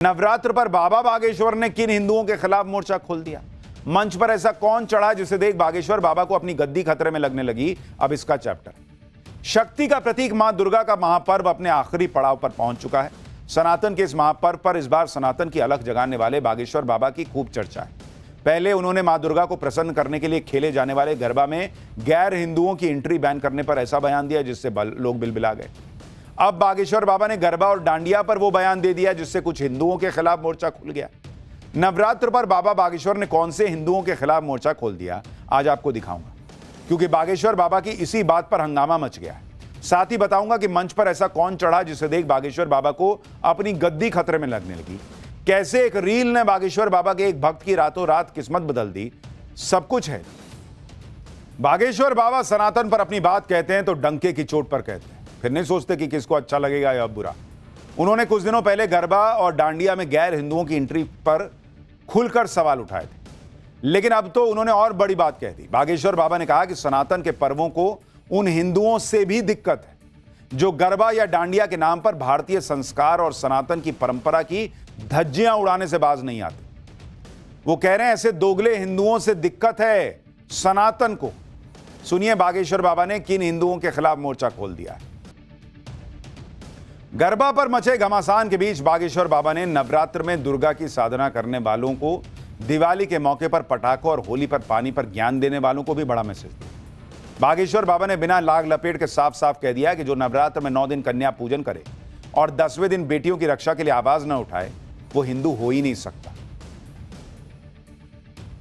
नवरात्र पर बाबा बागेश्वर ने किन हिंदुओं के खिलाफ मोर्चा खोल दिया? मंच पर ऐसा कौन चढ़ा जिसे देख बागेश्वर बाबा को अपनी गद्दी खतरे में लगने लगी? अब इसका चैप्टर। शक्ति का प्रतीक मां दुर्गा का महापर्व अपने आखिरी पड़ाव पर पहुंच चुका है। सनातन के इस महापर्व पर इस बार सनातन की अलख जगाने वाले बागेश्वर बाबा की खूब चर्चा है। पहले उन्होंने मां दुर्गा को प्रसन्न करने के लिए खेले जाने वाले गरबा में गैर हिंदुओं की एंट्री बैन करने पर ऐसा बयान दिया जिससे लोग बिलबिला गए। अब बागेश्वर बाबा ने गरबा और डांडिया पर वो बयान दे दिया जिससे कुछ हिंदुओं के खिलाफ मोर्चा खुल गया। नवरात्र पर बाबा बागेश्वर ने कौन से हिंदुओं के खिलाफ मोर्चा खोल दिया, आज आपको दिखाऊंगा, क्योंकि बागेश्वर बाबा की इसी बात पर हंगामा मच गया है। साथ ही बताऊंगा कि मंच पर ऐसा कौन चढ़ा जिसे देख बागेश्वर बाबा को अपनी गद्दी खतरे में लगने लगी। कैसे एक रील ने बागेश्वर बाबा के एक भक्त की रातों रात किस्मत बदल दी, सब कुछ है। बागेश्वर बाबा सनातन पर अपनी बात कहते हैं तो डंके की चोट पर कहते हैं, फिर नहीं सोचते कि किसको अच्छा लगेगा या बुरा। उन्होंने कुछ दिनों पहले गरबा और डांडिया में गैर हिंदुओं की एंट्री पर खुलकर सवाल उठाए थे, लेकिन अब तो उन्होंने और बड़ी बात कह दी। बागेश्वर बाबा ने कहा कि सनातन के पर्वों को उन हिंदुओं से भी दिक्कत है जो गरबा या डांडिया के नाम पर भारतीय संस्कार और सनातन की परंपरा की धज्जियां उड़ाने से बाज नहीं आते। वो कह रहे हैं ऐसे दोगले हिंदुओं से दिक्कत है सनातन को। सुनिए बागेश्वर बाबा ने किन हिंदुओं के खिलाफ मोर्चा खोल दिया है। गरबा पर मचे घमासान के बीच बागेश्वर बाबा ने नवरात्र में दुर्गा की साधना करने वालों को दिवाली के मौके पर पटाखों और होली पर पानी पर ज्ञान देने वालों को भी बड़ा मैसेज दिया। बागेश्वर बाबा ने बिना लाग लपेट के साफ साफ कह दिया कि जो नवरात्र में 9 दिन कन्या पूजन करे और 10वें दिन बेटियों की रक्षा के लिए आवाज न उठाए वो हिंदू हो ही नहीं सकता।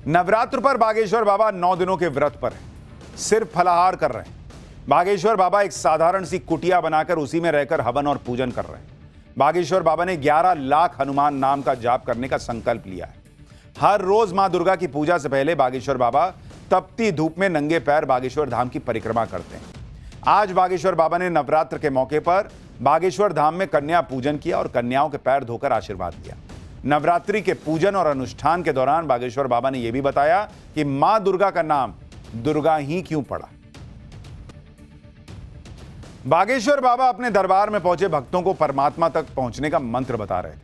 नवरात्र पर बागेश्वर बाबा 9 दिनों के व्रत पर है, सिर्फ फलाहार कर रहे हैं। बागेश्वर बाबा एक साधारण सी कुटिया बनाकर उसी में रहकर हवन और पूजन कर रहे हैं। बागेश्वर बाबा ने 11 लाख हनुमान नाम का जाप करने का संकल्प लिया है। हर रोज मां दुर्गा की पूजा से पहले बागेश्वर बाबा तपती धूप में नंगे पैर बागेश्वर धाम की परिक्रमा करते हैं। आज बागेश्वर बाबा ने नवरात्र के मौके पर बागेश्वर धाम में कन्या पूजन किया और कन्याओं के पैर धोकर आशीर्वाद दिया। नवरात्रि के पूजन और अनुष्ठान के दौरान बागेश्वर बाबा ने यह भी बताया कि मां दुर्गा का नाम दुर्गा ही क्यों पड़ा। बागेश्वर बाबा अपने दरबार में पहुंचे भक्तों को परमात्मा तक पहुंचने का मंत्र बता रहे थे।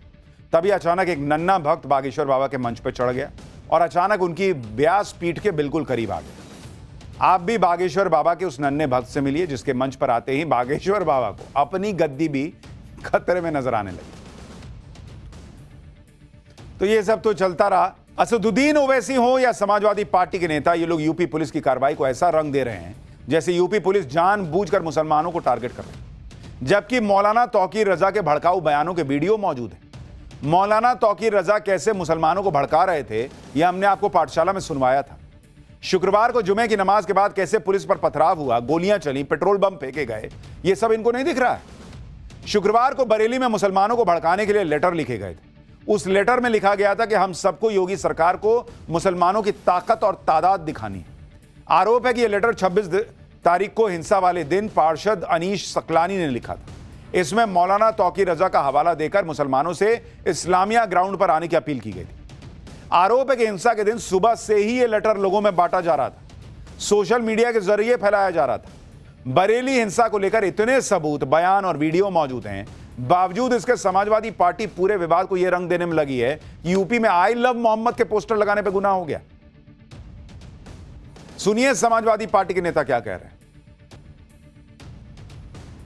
तभी अचानक एक नन्हा भक्त बागेश्वर बाबा के मंच पर चढ़ गया और अचानक उनकी व्यास पीठ के बिल्कुल करीब आ गया। आप भी बागेश्वर बाबा के उस नन्हे भक्त से मिलिए जिसके मंच पर आते ही बागेश्वर बाबा को अपनी गद्दी भी खतरे में नजर आने लगी। तो ये सब तो चलता रहा। असदुद्दीन ओवैसी हो या समाजवादी पार्टी के नेता, ये लोग यूपी पुलिस की कार्रवाई को ऐसा रंग दे रहे हैं जैसे यूपी पुलिस जानबूझकर मुसलमानों को टारगेट कर रही है, जबकि मौलाना तौकीर रजा के भड़काऊ बयानों के वीडियो मौजूद हैं। मौलाना तौकीर रजा कैसे मुसलमानों को भड़का रहे थे यह हमने आपको पाठशाला में सुनवाया था। शुक्रवार को जुमे की नमाज के बाद कैसे पुलिस पर पथराव हुआ, गोलियां चली, पेट्रोल बम फेंके गए, यह सब इनको नहीं दिख रहा है। शुक्रवार को बरेली में मुसलमानों को भड़काने के लिए लेटर लिखे गए थे। उस लेटर में लिखा गया था कि हम सबको योगी सरकार को मुसलमानों की ताकत और तादाद दिखानी है। आरोप है कि यह लेटर 26 तारीख को हिंसा वाले दिन पार्षद अनीश सकलानी ने लिखा था। इसमें मौलाना तौकीर रजा का हवाला देकर मुसलमानों से इस्लामिया ग्राउंड पर आने की अपील की गई थी। आरोप है कि हिंसा के दिन सुबह से ही यह लेटर लोगों में बांटा जा रहा था, सोशल मीडिया के जरिए फैलाया जा रहा था। बरेली हिंसा को लेकर इतने सबूत, बयान और वीडियो मौजूद हैं, बावजूद इसके समाजवादी पार्टी पूरे विवाद को यह रंग देने में लगी है कि यूपी में आई लव मोहम्मद के पोस्टर लगाने पर गुनाह हो गया। सुनिए समाजवादी पार्टी के नेता क्या कह रहे हैं।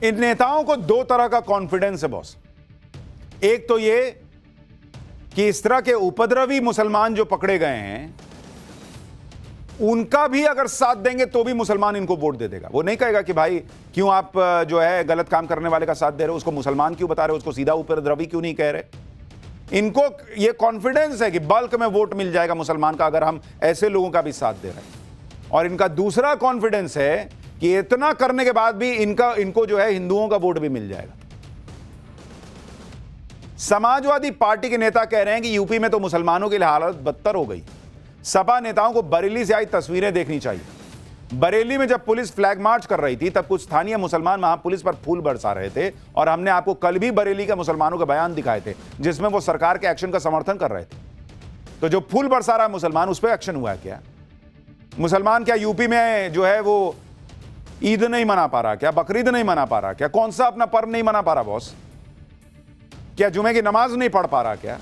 इन नेताओं को 2 तरह का कॉन्फिडेंस है बॉस। एक तो ये कि इस तरह के उपद्रवी मुसलमान जो पकड़े गए हैं उनका भी अगर साथ देंगे तो भी मुसलमान इनको वोट दे देगा। वो नहीं कहेगा कि भाई क्यों आप जो है गलत काम करने वाले का साथ दे रहे हो, उसको मुसलमान क्यों बता रहे हो, उसको सीधा उपद्रवी क्यों नहीं कह रहे। इनको ये कॉन्फिडेंस है कि बल्क में वोट मिल जाएगा मुसलमान का अगर हम ऐसे लोगों का भी साथ दे रहे हैं। और इनका दूसरा कॉन्फिडेंस है कि इतना करने के बाद भी इनको जो है हिंदुओं का वोट भी मिल जाएगा। समाजवादी पार्टी के नेता कह रहे हैं कि यूपी में तो मुसलमानों की हालत बदतर हो गई। सपा नेताओं को बरेली से आई तस्वीरें देखनी चाहिए। बरेली में जब पुलिस फ्लैग मार्च कर रही थी तब कुछ स्थानीय मुसलमान वहां पुलिस पर फूल बरसा रहे थे और हमने आपको कल भी बरेली के मुसलमानों के बयान दिखाए थे जिसमें वो सरकार के एक्शन का समर्थन कर रहे थे। तो जो फूल बरसा रहा है मुसलमान, उस पर एक्शन हुआ है क्या? मुसलमान क्या यूपी में जो है वो ईद नहीं मना पा रहा क्या, बकरीद नहीं मना पा रहा क्या, कौन सा अपना पर्व नहीं मना पा रहा बॉस? क्या जुमे की नमाज नहीं पढ़ पा रहा? क्या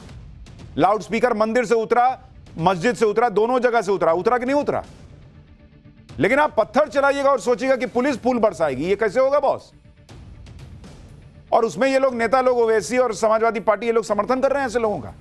लाउड स्पीकर मंदिर से उतरा, मस्जिद से उतरा, दोनों जगह से उतरा कि नहीं उतरा? लेकिन आप पत्थर चलाइएगा और सोचिएगा कि पुलिस फूल बरसाएगी, ये कैसे होगा बॉस? और उसमें ये लोग नेता लोग, ओवैसी और समाजवादी पार्टी, ये लोग समर्थन कर रहे हैं ऐसे लोगों का।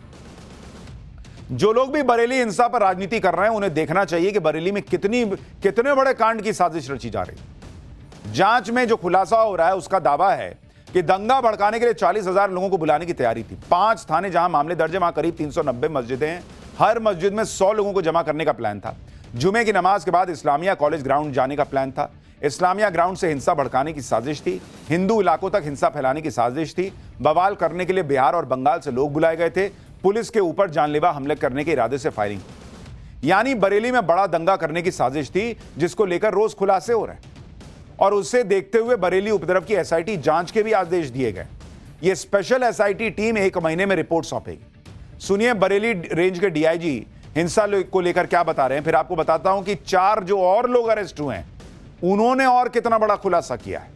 जो लोग भी बरेली हिंसा पर राजनीति कर रहे हैं, उन्हें देखना चाहिए कि बरेली में कितने बड़े कांड की साजिश रची जा रही। जांच में जो खुलासा हो रहा है उसका दावा है कि दंगा भड़काने के लिए 40,000 लोगों को बुलाने की तैयारी थी। 5 थाने जहां मामले दर्ज है, वहां करीब 390 मस्जिदें हैं। हर मस्जिद में 100 लोगों को जमा करने का प्लान था। जुमे की नमाज के बाद इस्लामिया कॉलेज ग्राउंड जाने का प्लान था। इस्लामिया ग्राउंड से हिंसा भड़काने की साजिश थी। हिंदू इलाकों तक हिंसा फैलाने की साजिश थी। बवाल करने के लिए बिहार और बंगाल से लोग बुलाए गए थे। पुलिस के ऊपर जानलेवा हमले करने के इरादे से फायरिंग, यानी बरेली में बड़ा दंगा करने की साजिश थी, जिसको लेकर रोज खुलासे हो रहे हैं। और उससे देखते हुए बरेली उपद्रव की एसआईटी जांच के भी आदेश दिए गए। यह स्पेशल एसआईटी टीम 1 महीने में रिपोर्ट सौंपेगी। सुनिए बरेली रेंज के डीआईजी हिंसा को लेकर क्या बता रहे हैं, फिर आपको बताता हूं कि 4 जो और लोग अरेस्ट हुए हैं, उन्होंने और कितना बड़ा खुलासा किया है।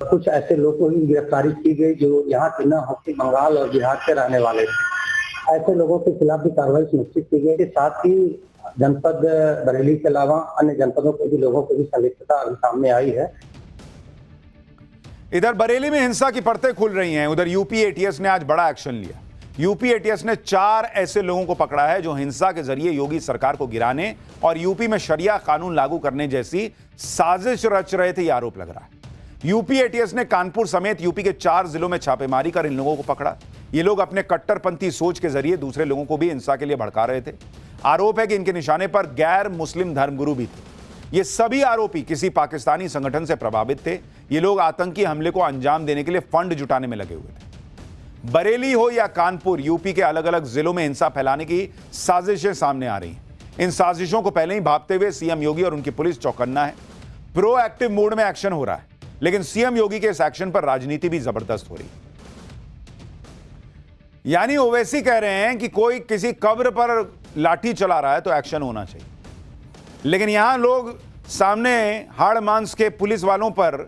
कुछ ऐसे लोगों की गिरफ्तारी की गई जो यहाँ के न होकर बंगाल और बिहार के रहने वाले थे। ऐसे लोगों के खिलाफ भी कार्रवाई सुनिश्चित की गई। साथ ही जनपद बरेली के अलावा अन्य जनपदों के भी लोगों की भी संलिप्तता सामने आई है। इधर बरेली में हिंसा की परतें खुल रही हैं, उधर यूपी एटीएस ने आज बड़ा एक्शन लिया। यूपी एटीएस ने 4 ऐसे लोगों को पकड़ा है जो हिंसा के जरिए योगी सरकार को गिराने और यूपी में शरिया कानून लागू करने जैसी साजिश रच रहे थे, यह आरोप लग रहा है। यूपी एटीएस ने कानपुर समेत यूपी के 4 जिलों में छापेमारी कर इन लोगों को पकड़ा। ये लोग अपने कट्टरपंथी सोच के जरिए दूसरे लोगों को भी हिंसा के लिए भड़का रहे थे। आरोप है कि इनके निशाने पर गैर मुस्लिम धर्मगुरु भी थे। ये सभी आरोपी किसी पाकिस्तानी संगठन से प्रभावित थे। ये लोग आतंकी हमले को अंजाम देने के लिए फंड जुटाने में लगे हुए थे। बरेली हो या कानपुर, यूपी के अलग अलग जिलों में हिंसा फैलाने की साजिशें सामने आ रही हैं। इन साजिशों को पहले ही भांपते हुए सीएम योगी और उनकी पुलिस चौकन्ना है। प्रोएक्टिव मोड में एक्शन हो रहा है, लेकिन सीएम योगी के इस एक्शन पर राजनीति भी जबरदस्त हो रही है। यानी ओवैसी कह रहे हैं कि कोई किसी कब्र पर लाठी चला रहा है तो एक्शन होना चाहिए, लेकिन यहां लोग सामने हाड़ मांस के पुलिस वालों पर,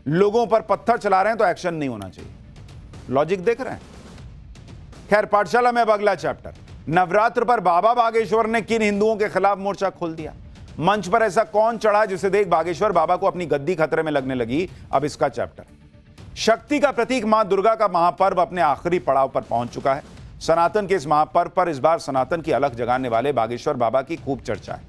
लोगों पर पत्थर चला रहे हैं तो एक्शन नहीं होना चाहिए। लॉजिक देख रहे हैं। खैर, पाठशाला में अब अगला चैप्टर। नवरात्र पर बाबा बागेश्वर ने किन हिंदुओं के खिलाफ मोर्चा खोल दिया? मंच पर ऐसा कौन चढ़ा जिसे देख बागेश्वर बाबा को अपनी गद्दी खतरे में लगने लगी? अब इसका चैप्टर। शक्ति का प्रतीक मां दुर्गा का महापर्व अपने आखिरी पड़ाव पर पहुंच चुका है। सनातन के इस महापर्व पर इस बार सनातन की अलख जगाने वाले बागेश्वर बाबा की खूब चर्चा है।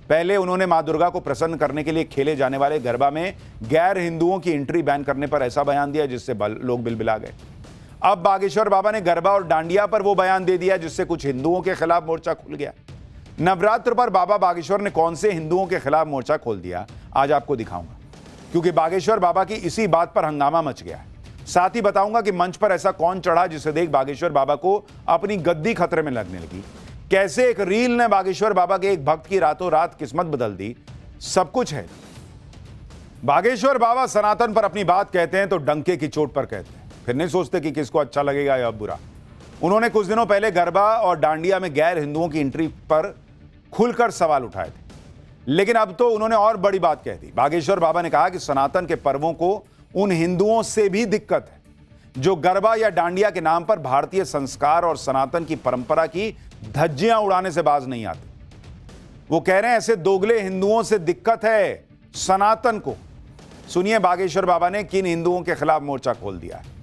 पहले उन्होंने मां दुर्गा को प्रसन्न करने के लिए खेले जाने वाले गरबा में गैर हिंदुओं की एंट्री बैन करने पर ऐसा बयान दिया जिससे लोग बिलबिला गए। अब बागेश्वर बाबा ने गरबा और डांडिया पर वो बयान दे दिया जिससे कुछ हिंदुओं के खिलाफ मोर्चा खुल गया। नवरात्र पर बाबा बागेश्वर ने कौन से हिंदुओं के खिलाफ मोर्चा खोल दिया, आज आपको दिखाऊंगा, क्योंकि बागेश्वर बाबा की इसी बात पर हंगामा मच गया है। साथ ही बताऊंगा कि मंच पर ऐसा कौन चढ़ा जिसे देख बागेश्वर बाबा को अपनी गद्दी खतरे में लगने लगी। कैसे एक रील ने बागेश्वर बाबा के एक भक्त की रातों रात किस्मत बदल दी, सब कुछ है। बागेश्वर बाबा सनातन पर अपनी बात कहते हैं तो डंके की चोट पर कहते हैं, फिर नहीं सोचते कि किसको अच्छा लगेगा या बुरा। उन्होंने कुछ दिनों पहले गरबा और डांडिया में गैर हिंदुओं की एंट्री पर खुलकर सवाल उठाए थे, लेकिन अब तो उन्होंने और बड़ी बात कह दी। बागेश्वर बाबा ने कहा कि सनातन के पर्वों को उन हिंदुओं से भी दिक्कत है जो गरबा या डांडिया के नाम पर भारतीय संस्कार और सनातन की परंपरा की धज्जियां उड़ाने से बाज नहीं आते। वो कह रहे हैं ऐसे दोगले हिंदुओं से दिक्कत है सनातन को। सुनिए बागेश्वर बाबा ने किन हिंदुओं के खिलाफ मोर्चा खोल दिया है।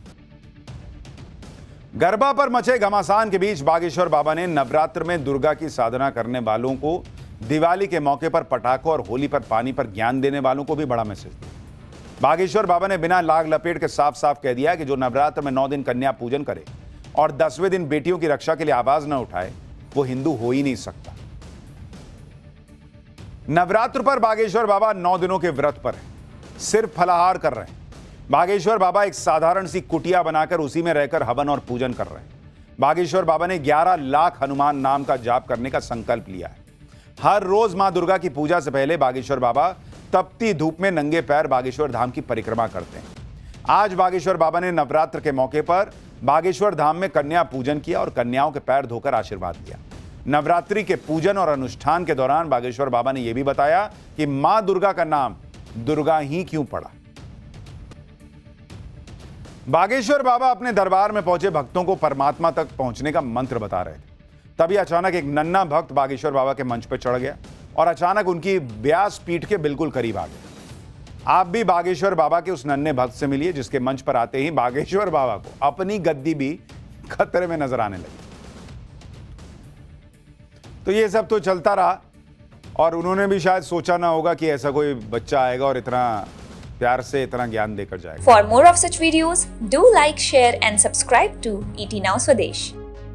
गरबा पर मचे घमासान के बीच बागेश्वर बाबा ने नवरात्र में दुर्गा की साधना करने वालों को, दिवाली के मौके पर पटाखों और होली पर पानी पर ज्ञान देने वालों को भी बड़ा मैसेज दिया। बागेश्वर बाबा ने बिना लाग लपेट के साफ साफ कह दिया कि जो नवरात्र में 9 दिन कन्या पूजन करे और 10वें दिन बेटियों की रक्षा के लिए आवाज न उठाए, वो हिंदू हो ही नहीं सकता। नवरात्र पर बागेश्वर बाबा 9 दिनों के व्रत पर है, सिर्फ फलाहार कर रहे हैं। बागेश्वर बाबा एक साधारण सी कुटिया बनाकर उसी में रहकर हवन और पूजन कर रहे हैं। बागेश्वर बाबा ने 11 लाख हनुमान नाम का जाप करने का संकल्प लिया है। हर रोज मां दुर्गा की पूजा से पहले बागेश्वर बाबा तपती धूप में नंगे पैर बागेश्वर धाम की परिक्रमा करते हैं। आज बागेश्वर बाबा ने नवरात्र के मौके पर बागेश्वर धाम में कन्या पूजन किया और कन्याओं के पैर धोकर आशीर्वाद दिया। नवरात्रि के पूजन और अनुष्ठान के दौरान बागेश्वर बाबा ने यह भी बताया कि मां दुर्गा का नाम दुर्गा ही क्यों पड़ा। बागेश्वर बाबा अपने दरबार में पहुंचे भक्तों को परमात्मा तक पहुंचने का मंत्र बता रहे थे। तभी अचानक एक नन्हा भक्त बागेश्वर बाबा के मंच पर चढ़ गया और अचानक उनकी व्यास पीठ के बिल्कुल करीब आ गया। आप भी बागेश्वर बाबा के उस नन्हे भक्त से मिलिए जिसके मंच पर आते ही बागेश्वर बाबा को अपनी गद्दी भी खतरे में नजर आने लगी। तो ये सब तो चलता रहा और उन्होंने भी शायद सोचा ना होगा कि ऐसा कोई बच्चा आएगा और इतना प्यार से इतना ज्ञान देकर जाएगा। For more of such videos, do like, share and subscribe to ET Now Swadesh.